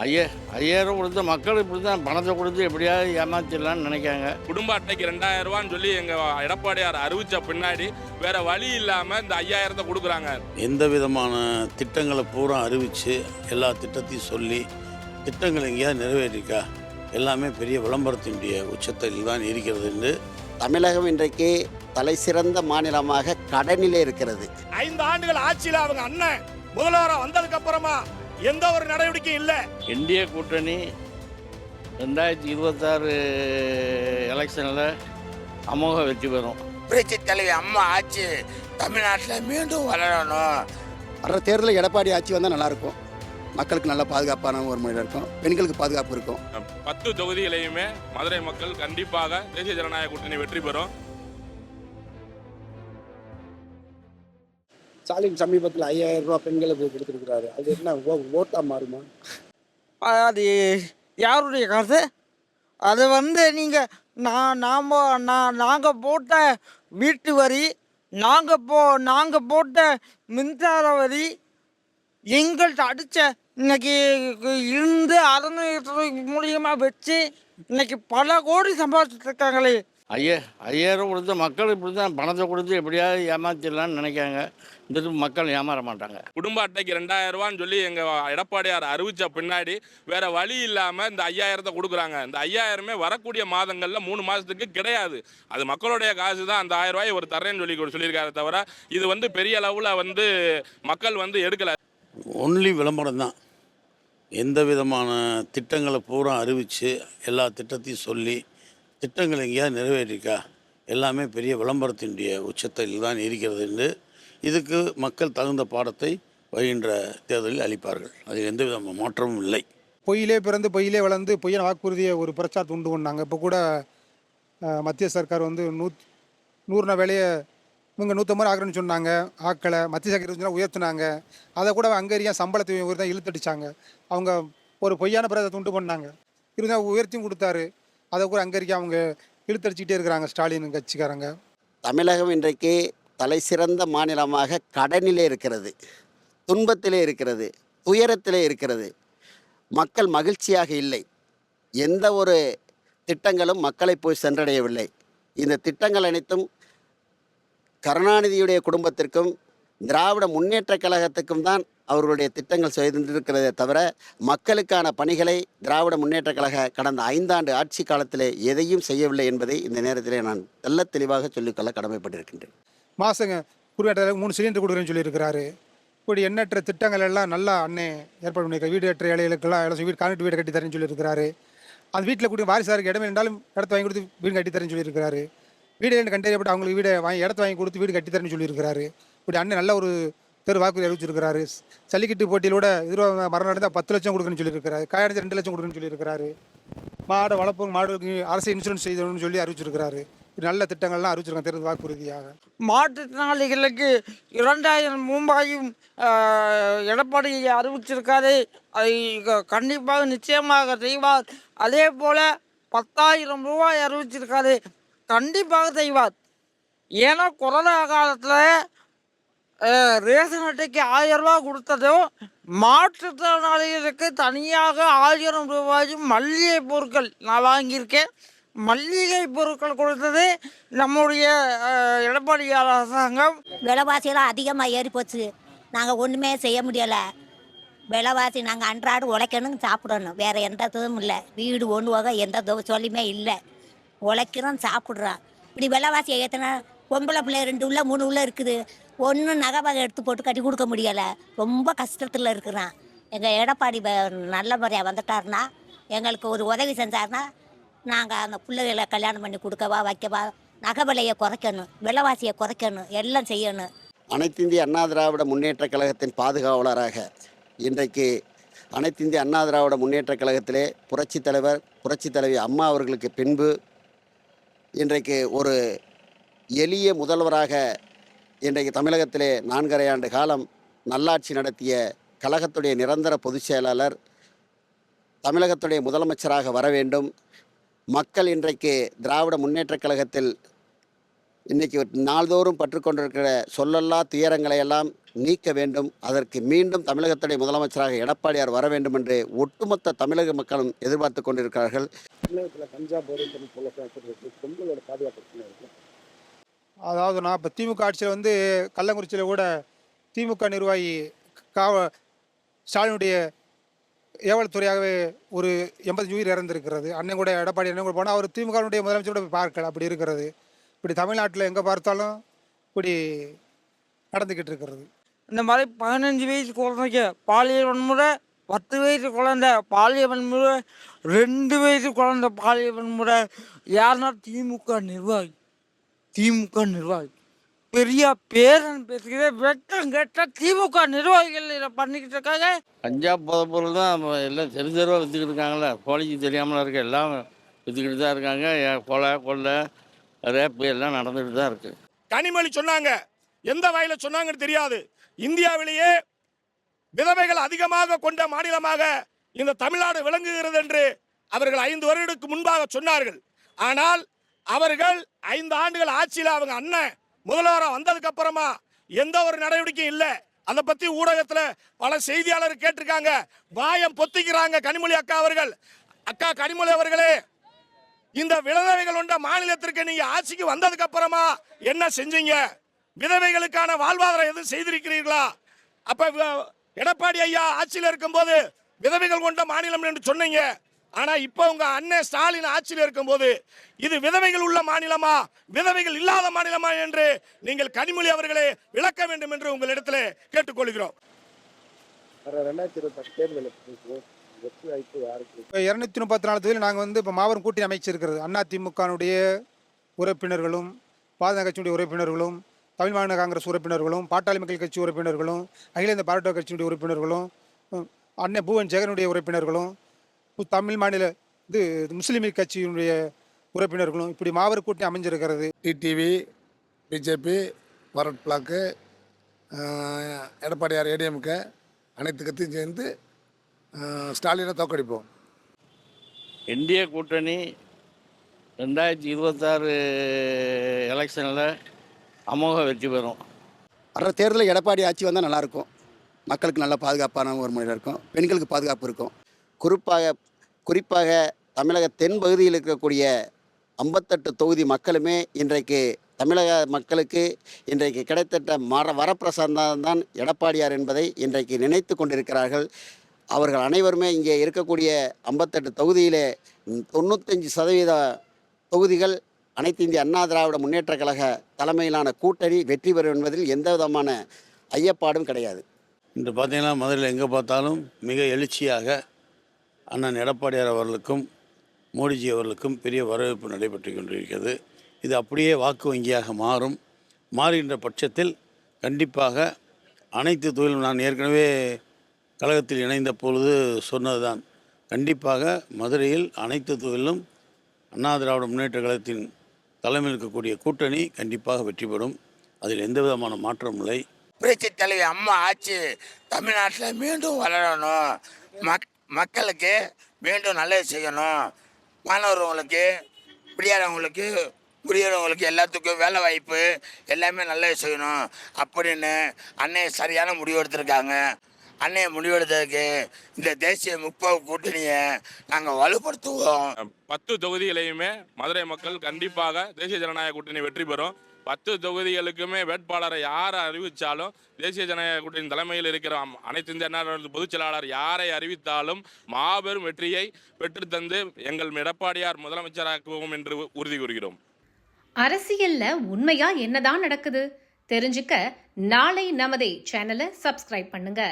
ஐயா 5000 கொடுத்து மக்கள் இப்படி தான் பணத்தை கொடுத்து எப்படியாவது ஏமாத்திடலான்னு நினைக்காங்க. குடும்ப அட்டைக்கு 2000 ரூபான்னு சொல்லி எங்க எடப்பாடியார் அறிவிச்ச பின்னாடி வேற வழி இல்லாம இந்த 5000 கொடுக்குறாங்க. எந்த விதமான திட்டங்களை பூரா அறிவித்து எல்லா திட்டத்தையும் சொல்லி திட்டங்கள் எங்கேயாவது நிறைவேறிக்கா எல்லாமே பெரிய விளம்பரத்தினுடைய உச்சத்தில் தான் இருக்கிறது என்று தமிழகம் இன்றைக்கு தலை சிறந்த மாநிலமாக கடனிலே இருக்கிறது. 5 ஆண்டுகள் ஆட்சியில் அவங்க அண்ணன் முதல்வராக வந்ததுக்கு அப்புறமா எந்த ஒரு நடவடிக்கையும் இல்லை. இந்திய கூட்டணி 2026 எலெக்ஷனில் அமோக வெற்றி பெறும். புரட்சி தலைவி அம்மா ஆட்சி தமிழ்நாட்டில் மீண்டும் வளரணும். வர்ற தேர்தலில் எடப்பாடி ஆட்சி வந்தால் நல்லாயிருக்கும். மக்களுக்கு நல்ல பாதுகாப்பான ஒரு முறையில் இருக்கும், பெண்களுக்கு பாதுகாப்பு இருக்கும். 10 தொகுதிகளையுமே மதுரை மக்கள் கண்டிப்பாக தேசிய ஜனநாயக கூட்டணி வெற்றி பெறும். ஸ்டாலின் சமீபத்தில் 5000 ரூபா பெண்களுக்கு கொடுத்துருக்குறாரு. அது என்ன ஓட்டா மாறுமா? அது யாருடைய காசு? அது நீங்கள் நாங்கள் போட்ட வீட்டு வரி, நாங்கள் போட்ட மின்சார வரி, எங்கள்கிட்ட அடித்த இன்னைக்கு இருந்து 600 மூலியமாக வச்சு இன்னைக்கு பல கோடி சம்பாதிச்சுட்டு இருக்காங்களே. 5000 கொடுத்து மக்கள் இப்படி தான் பணத்தை கொடுத்து எப்படியாவது ஏமாத்திடலான்னு நினைக்காங்க. இந்த மக்கள் ஏமாற மாட்டாங்க. குடும்ப அட்டைக்கு 2000 ரூபான்னு சொல்லி எங்க எடப்பாடியார் அறிவிச்ச பின்னாடி வேற வழி இல்லாம இந்த 5000 கொடுக்குறாங்க. இந்த 5000 வரக்கூடிய மாதங்கள்ல 3 மாசத்துக்கு கிடையாது. அது மக்களுடைய காசு தான். அந்த 1000 ரூபாய் ஒரு தரேன்னு சொல்லியிருக்காரு தவிர இது பெரிய அளவில் மக்கள் எடுக்கல. ஒன்லி விளம்பரம் தான். எந்த விதமான திட்டங்களை பூரா அறிவித்து எல்லா திட்டத்தையும் சொல்லி திட்டங்கள் எங்கேயாவது நிறைவேறிக்கா எல்லாமே பெரிய விளம்பரத்தினுடைய உச்சத்தில் தான் இருக்கிறது என்று இதுக்கு மக்கள் தகுந்த பாடத்தை வருகின்ற தேர்தலில் அளிப்பார்கள். அதில் எந்த விதமான மாற்றமும் இல்லை. பொய்யிலே பிறந்து பொய்யிலே வளர்ந்து பொய்யான வாக்குறுதியை ஒரு பிரச்சாரத்தை உண்டு பண்ணாங்க. இப்போ கூட மத்திய சர்க்கார் 100 வேலையை இவங்க 150 ஆக்குறேன்னு சொன்னாங்க, ஆக்களை மத்திய சர்க்கார் உயர்த்தினாங்க. அதை கூட அங்கேரியா சம்பளத்தை தான் இழுத்தடிச்சாங்க. அவங்க ஒரு பொய்யான பிரச்சாரத்தை உண்டு பண்ணாங்க. இருந்தால் உயர்த்தியும் கொடுத்தாரு. அதை கூட அங்கேரியா அவங்க இழுத்தடிச்சிக்கிட்டே இருக்கிறாங்க ஸ்டாலின் கட்சிக்காரங்க. தமிழகம் இன்றைக்கு தலை சிறந்த மாநிலமாக கடனிலே இருக்கிறது, துன்பத்திலே இருக்கிறது, துயரத்திலே இருக்கிறது. மக்கள் மகிழ்ச்சியாக இல்லை. எந்த ஒரு திட்டங்களும் மக்களை போய் சென்றடையவில்லை. இந்த திட்டங்கள் அனைத்தும் கருணாநிதியுடைய குடும்பத்திற்கும் திராவிட முன்னேற்ற கழகத்துக்கும் தான் அவர்களுடைய திட்டங்கள் செய்திருக்கிறதே தவிர மக்களுக்கான பணிகளை திராவிட முன்னேற்ற கழக கடந்த 5 ஆண்டு ஆட்சி காலத்திலே எதையும் செய்யவில்லை என்பதை இந்த நேரத்திலே நான் தெல்ல தெளிவாக சொல்லிக்கொள்ள கடமைப்பட்டிருக்கின்றேன். மாதங்க குறிப்பிட்ட 3 சிலிண்டர் கொடுக்குறேன்னு சொல்லியிருக்கிறாரு. இப்படி எண்ணற்ற திட்டங்கள் எல்லாம் நல்லா அண்ணே ஏற்பாடு பண்ணியிருக்காரு. வீடு ஏற்ற ஏழைகளுக்கெல்லாம் எல்லாம் வீடு கான்கிரீட் வீடு கட்டி தரேன்னு சொல்லியிருக்கிறாரு. அந்த வீட்டில் கூட்டி வாரிசாருக்கு இடமே இருந்தாலும் இடத்த வாங்கி கொடுத்து வீடு கட்டி தரேன்னு சொல்லியிருக்கிறாரு. வீடு கண்டறியப்பட்டு அவங்களுக்கு வீடை இடத்த வாங்கி கொடுத்து வீடு கட்டி தரேன்னு சொல்லியிருக்கிறாரு. இப்படி அண்ணன் நல்ல ஒரு வாக்குறுதி அறிவிச்சிருக்கிறாரு. ஜல்லிக்கட்டு போட்டியிலோட மரணம் நடந்தால் 10 லட்சம் கொடுக்குன்னு சொல்லியிருக்கிறாரு. காயடைஞ்சு 2 லட்சம் கொடுக்குன்னு சொல்லியிருக்கிறாரு. மாடு வளர்ப்போம், மாடுக்கு அரசு இன்சூரன்ஸ் செய்யணும்னு சொல்லி அறிவிச்சிருக்கிறாரு. நல்ல திட்டங்கள்லாம் அறிவிச்சிருக்காங்க தேர்தல் வாக்குறுதியாக. மாற்றுத்திறனாளிகளுக்கு 2000 ரூபாயும் எடப்பாடி அறிவிச்சிருக்காரு. அதை கண்டிப்பாக நிச்சயமாக செய்வார். அதே போல் 10,000 ரூபாய் அறிவிச்சிருக்காரு. கண்டிப்பாக செய்வார். ஏன்னா கொரோனா காலத்தில் ரேஷன் அட்டைக்கு 1000 ரூபா கொடுத்ததும் மாற்றுத்திறனாளிகளுக்கு தனியாக 1000 ரூபாயும் மல்லிகை பொருட்கள் நான் வாங்கியிருக்கேன். மல்லிகை பொருட்கள் கொடுத்தது நம்முடைய எடப்பாடி அரசாங்கம். விலைவாசியெல்லாம் அதிகமாக ஏறி போச்சு. நாங்கள் ஒன்றுமே செய்ய முடியலை. விலைவாசி நாங்கள் அன்றாடு உழைக்கணும், சாப்பிடணும். வேறு எந்த இதுவும் இல்லை. வீடு ஒன்று வகை எந்த சொல்லியுமே இல்லை. உழைக்கிறோம், சாப்பிட்றோம். இப்படி விலைவாசியை ஏற்றினா பொம்பளை பிள்ளை 2 உள்ள 3 உள்ள இருக்குது. ஒன்றும் நகை வகை எடுத்து போட்டு கட்டி கொடுக்க முடியலை. ரொம்ப கஷ்டத்தில் இருக்கிறான். எங்கள் எடப்பாடி நல்ல முறையாக வந்துட்டாருன்னா, எங்களுக்கு ஒரு உதவி செஞ்சாருன்னா, நாங்கள் அந்த பிள்ளைகளை கல்யாணம் பண்ணி கொடுக்கவா வைக்கவா, நகை விலையை குறைக்கணும், விலைவாசியை குறைக்கணும், எல்லாம் செய்யணும். அனைத்து இந்திய அண்ணா திராவிட முன்னேற்ற கழகத்தின் பாதுகாவலராக இன்றைக்கு அனைத்து இந்திய அண்ணா திராவிட முன்னேற்ற கழகத்திலே புரட்சித் தலைவர் புரட்சித் தலைவி அம்மா அவர்களுக்கு பின்பு இன்றைக்கு ஒரு எளிய முதல்வராக இன்றைக்கு தமிழகத்திலே 4½ ஆண்டு காலம் நல்லாட்சி நடத்திய கழகத்துடைய நிரந்தர பொதுச் செயலாளர் தமிழகத்துடைய முதலமைச்சராக வர வேண்டும். மக்கள் இன்றைக்கு திராவிட முன்னேற்றக் கழகத்தில் இன்றைக்கி நாள்தோறும் பற்றுக்கொண்டிருக்கிற சொல்லல்லா துயரங்களை எல்லாம் நீக்க வேண்டும். அதற்கு மீண்டும் தமிழகத்துடைய முதலமைச்சராக எடப்பாடியார் வர வேண்டும் என்று ஒட்டுமொத்த தமிழக மக்களும் எதிர்பார்த்து கொண்டிருக்கிறார்கள். தமிழகத்தில் கஞ்சா போதைப்பொருள் பொங்கலோட பாதுகாப்பு இருக்கும். அதாவது நான் இப்போ திமுக ஆட்சியில் வந்து கள்ளக்குறிச்சியில் கூட திமுக நிர்வாகி ஸ்டாலினுடைய ஏவல்துறையாகவே ஒரு 85 உயிர் இறந்திருக்கிறது. அண்ணன் கூட எடப்பாடி அண்ணன் கூட போனால் அவர் திமுகவுடைய முதலமைச்சரோட போய் பார்க்கல, அப்படி இருக்கிறது. இப்படி தமிழ்நாட்டில் எங்கே பார்த்தாலும் இப்படி நடந்துக்கிட்டு இருக்கிறது. இந்த மாதிரி 15 வயசு குழந்தைக்கு பாலியல் வன்முறை, 10 வயசு குழந்தை பாலியல் வன்முறை, 2 வயசு குழந்தை பாலியல் வன்முறை. யாருன்னா திமுக நிர்வாகி பெரிய பேரன் பேசுகிறே வெட்டம் கெட்ட திமுக நிர்வாகிகள் இதை பண்ணிக்கிட்டு இருக்காங்க. கஞ்சா போதை பொருள் தான் எல்லாம் தெரிஞ்சவராக விற்றுக்கிட்டு இருக்காங்களே, போலீஸுக்கு தெரியாமல் இருக்க எல்லாம் விற்றுக்கிட்டு தான் இருக்காங்க. கொலை ரேப்பு எல்லாம் நடந்துகிட்டு தான் இருக்குது. கனிமொழி சொன்னாங்க, எந்த வகையில சொன்னாங்கன்னு தெரியாது. இந்தியாவிலேயே விதவைகள் அதிகமாக கொண்ட மாநிலமாக இந்த தமிழ்நாடு விளங்குகிறது என்று அவர்கள் 5 வருடத்துக்கு முன்பாக சொன்னார்கள். ஆனால் அவர்கள் 5 ஆண்டுகள் ஆட்சியில் அவங்க அண்ணன் முதல்வராக வந்ததுக்கு அப்புறமா எந்த ஒரு நடவடிக்கையும் இல்லை. அதை பத்தி ஊடகத்தில் பல செய்தியாளர் கேட்டிருக்காங்க, வாயம் பொத்திக்கிறாங்க. கனிமொழி அக்கா அவர்கள், அக்கா கனிமொழி அவர்களே, இந்த விதவைகள் கொண்ட மாநிலத்திற்கு நீங்க ஆட்சிக்கு வந்ததுக்கு அப்புறமா என்ன செஞ்சீங்க? விதவைகளுக்கான வாழ்வாதாரம் எதுவும் செய்திருக்கிறீர்களா? அப்ப எடப்பாடி ஐயா ஆட்சியில் இருக்கும்போது விதவைகள் கொண்ட மாநிலம் என்று சொன்னீங்க. ஆனா இப்ப உங்க அண்ணன் ஸ்டாலின் ஆட்சியில் இருக்கும்போது இது விதவைகள் உள்ள மாநிலமா விதவைகள் இல்லாத மாநிலமா என்று நீங்கள் கனிமொழி அவர்களே விளக்க வேண்டும் என்று உங்களிடத்துல கேட்டுக்கொள்கிறோம். 234 தொகுதியில் நாங்கள் வந்து இப்போ மாபெரும் கூட்டணி அமைச்சிருக்கிறது. அதிமுகனுடைய உறுப்பினர்களும், பாஜக கட்சியுடைய உறுப்பினர்களும், தமிழ் மாநில காங்கிரஸ் உறுப்பினர்களும், பாட்டாளி மக்கள் கட்சி உறுப்பினர்களும், அகில இந்திய பாராட்ட கட்சியுடைய உறுப்பினர்களும், அண்ணன் பூவன் ஜெகனுடைய உறுப்பினர்களும், தமிழ் மாநில முஸ்லீம் லீக் கட்சியினுடைய உறுப்பினர்களும் இப்படி மாபெரும் கூட்டணி அமைஞ்சிருக்கிறது. டிடிவி, பிஜேபி, பாரத் பிளாக்கு, எடப்பாடியார் ஏடிஎம்கே அனைத்து கட்சியும் சேர்ந்து ஸ்டாலினை தோற்கடிப்போம். இந்திய கூட்டணி 2026 எலெக்ஷனில் அமோக வெற்றி பெறும். வர தேர்தலில் எடப்பாடி ஆட்சி வந்தால் நல்லாயிருக்கும். மக்களுக்கு நல்ல பாதுகாப்பான ஒரு முறையில் இருக்கும், பெண்களுக்கு பாதுகாப்பு இருக்கும். குறிப்பாக தமிழக தென் பகுதியில் இருக்கக்கூடிய 58 தொகுதி மக்களுமே இன்றைக்கு தமிழக மக்களுக்கு இன்றைக்கு கிடைத்திட்ட வரப்பிரசாதம் தான் எடப்பாடியார் என்பதை இன்றைக்கு நினைத்து கொண்டிருக்கிறார்கள். அவர்கள் அனைவருமே இங்கே இருக்கக்கூடிய 58 தொகுதியிலே 95% தொகுதிகள் அனைத்து இந்திய அண்ணா திராவிட முன்னேற்ற கழக தலைமையிலான கூட்டணி வெற்றி பெறும் என்பதில் எந்த விதமான ஐயப்பாடும் கிடையாது. இன்று பார்த்தீங்கன்னா மதுரையில் எங்கே பார்த்தாலும் மிக எழுச்சியாக அண்ணன் எடப்பாடியார் அவர்களுக்கும் மோடிஜி அவர்களுக்கும் பெரிய வரவேற்பு நடைபெற்று கொண்டிருக்கிறது. இது அப்படியே வாக்கு வங்கியாக மாறுகின்ற பட்சத்தில் கண்டிப்பாக அனைத்து தொழிலும், நான் ஏற்கனவே கழகத்தில் இணைந்த பொழுது சொன்னதுதான், கண்டிப்பாக மதுரையில் அனைத்து தொழிலும் அண்ணா திராவிட முன்னேற்ற கழகத்தின் தலைமையில் இருக்கக்கூடிய கூட்டணி கண்டிப்பாக வெற்றி பெறும். அதில் எந்த விதமான மாற்றம் இல்லை. புரட்சி தலைவி அம்மா ஆட்சி தமிழ்நாட்டில் மீண்டும் வளரணும், மக்களுக்கு மீண்டும் நல்லது செய்யணும், மாணவர்களுக்கு முடியாதவங்களுக்கு எல்லாத்துக்கும் வேலை வாய்ப்பு எல்லாமே நல்லது செய்யணும் அப்படின்னு அன்னைய சரியான முடிவு எடுத்திருக்காங்க. அன்னைய முடிவெடுத்ததுக்கு இந்த தேசிய முற்போக்கு கூட்டணியை நாங்கள் வலுப்படுத்துவோம். 10 தொகுதிகளையுமே மதுரை மக்கள் கண்டிப்பாக தேசிய ஜனநாயக கூட்டணி வெற்றி பெறும். 10 தொகுதிகளுக்குமே வேட்பாளரை யாரை அறிவித்தாலும் தேசிய ஜனநாயக கூட்டணி தலைமையில் இருக்கிற அனைத்து இந்திய அண்ணா பொதுச் செயலாளர் யாரை அறிவித்தாலும் மாபெரும் வெற்றியை பெற்றுத்தந்து எங்கள் எடப்பாடியார் முதலமைச்சராக்குவோம் என்று உறுதி கூறுகிறோம். அரசியல்ல உண்மையா என்னதான் நடக்குது தெரிஞ்சுக்க நாளை நமதே சேனலை சப்ஸ்கிரைப் பண்ணுங்க.